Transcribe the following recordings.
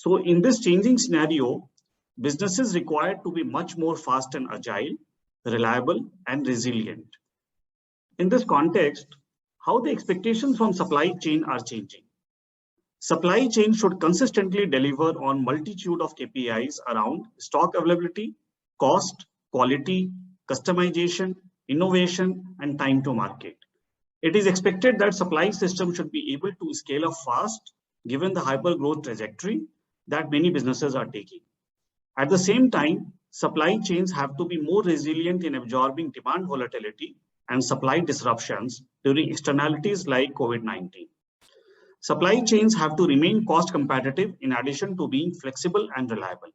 So in this changing scenario, businesses require to be much more fast and agile, reliable and resilient. In this context, how the expectations from supply chain are changing. Supply chain should consistently deliver on multitude of KPIs around stock availability, cost, quality, customization, innovation, and time to market. It is expected that supply system should be able to scale up fast given the hyper growth trajectory that many businesses are taking. At the same time, supply chains have to be more resilient in absorbing demand volatility and supply disruptions during externalities like COVID-19. Supply chains have to remain cost competitive in addition to being flexible and reliable.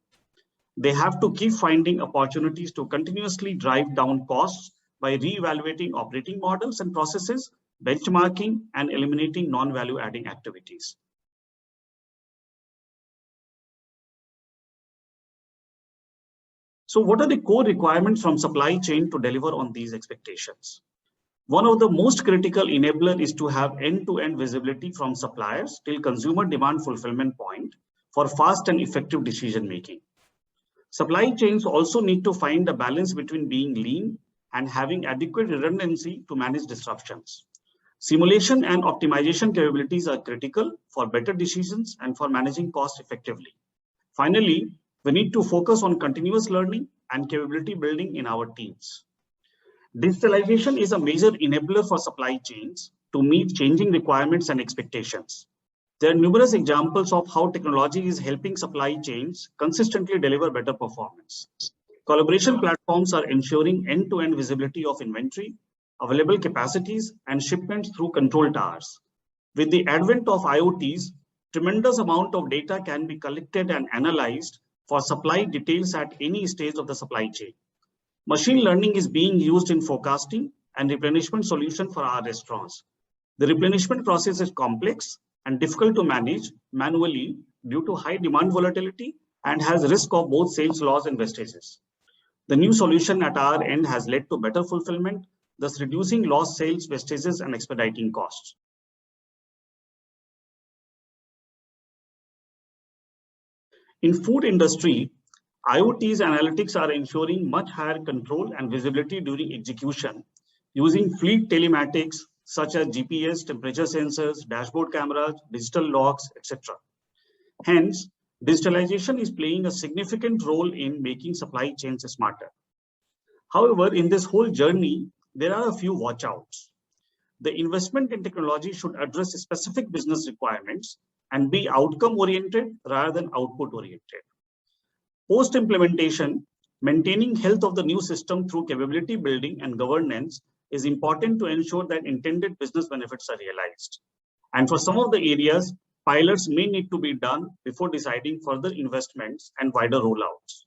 They have to keep finding opportunities to continuously drive down costs by reevaluating operating models and processes, benchmarking, and eliminating non-value adding activities. So what are the core requirements from supply chain to deliver on these expectations? One of the most critical enabler is to have end-to-end visibility from suppliers till consumer demand fulfillment point for fast and effective decision making. Supply chains also need to find a balance between being lean and having adequate redundancy to manage disruptions. Simulation and optimization capabilities are critical for better decisions and for managing costs effectively. Finally, we need to focus on continuous learning and capability building in our teams. Digitalization is a major enabler for supply chains to meet changing requirements and expectations. There are numerous examples of how technology is helping supply chains consistently deliver better performance. Collaboration platforms are ensuring end-to-end visibility of inventory, available capacities, and shipments through control towers. With the advent of IoTs, tremendous amount of data can be collected and analyzed for supply details at any stage of the supply chain. Machine learning is being used in forecasting and replenishment solution for our restaurants. The replenishment process is complex and difficult to manage manually due to high demand volatility and has risk of both sales loss and wastages. The new solution at our end has led to better fulfillment, thus reducing lost sales, wastages, and expediting costs. In food industry, IoT's analytics are ensuring much higher control and visibility during execution using fleet telematics such as GPS, temperature sensors, dashboard cameras, digital logs, etc. Hence, digitalization is playing a significant role in making supply chains smarter. However, in this whole journey, there are a few watch-outs. The investment in technology should address specific business requirements and be outcome-oriented rather than output-oriented. Post-implementation, maintaining health of the new system through capability building and governance is important to ensure that intended business benefits are realized. And for some of the areas, pilots may need to be done before deciding further investments and wider rollouts.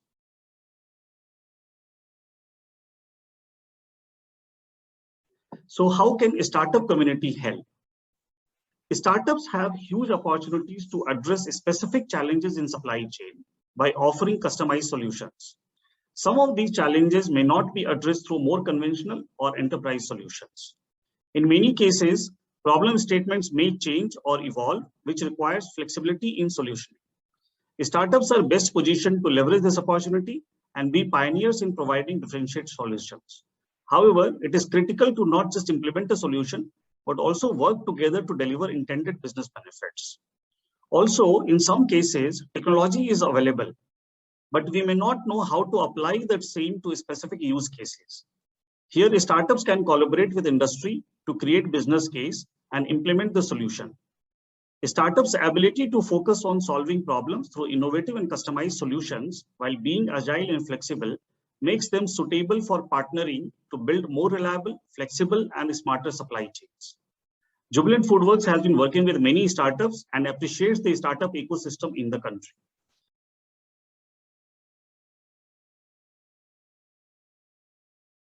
So how can a startup community help? Startups have huge opportunities to address specific challenges in supply chain by offering customized solutions. Some of these challenges may not be addressed through more conventional or enterprise solutions. In many cases, problem statements may change or evolve, which requires flexibility in solutioning. Startups are best positioned to leverage this opportunity and be pioneers in providing differentiated solutions. However, it is critical to not just implement a solution, but also work together to deliver intended business benefits. Also, in some cases, technology is available, but we may not know how to apply that same to specific use cases. Here, startups can collaborate with industry to create business case and implement the solution. A startup's ability to focus on solving problems through innovative and customized solutions while being agile and flexible makes them suitable for partnering to build more reliable, flexible, and smarter supply chains. Jubilant FoodWorks has been working with many startups and appreciates the startup ecosystem in the country.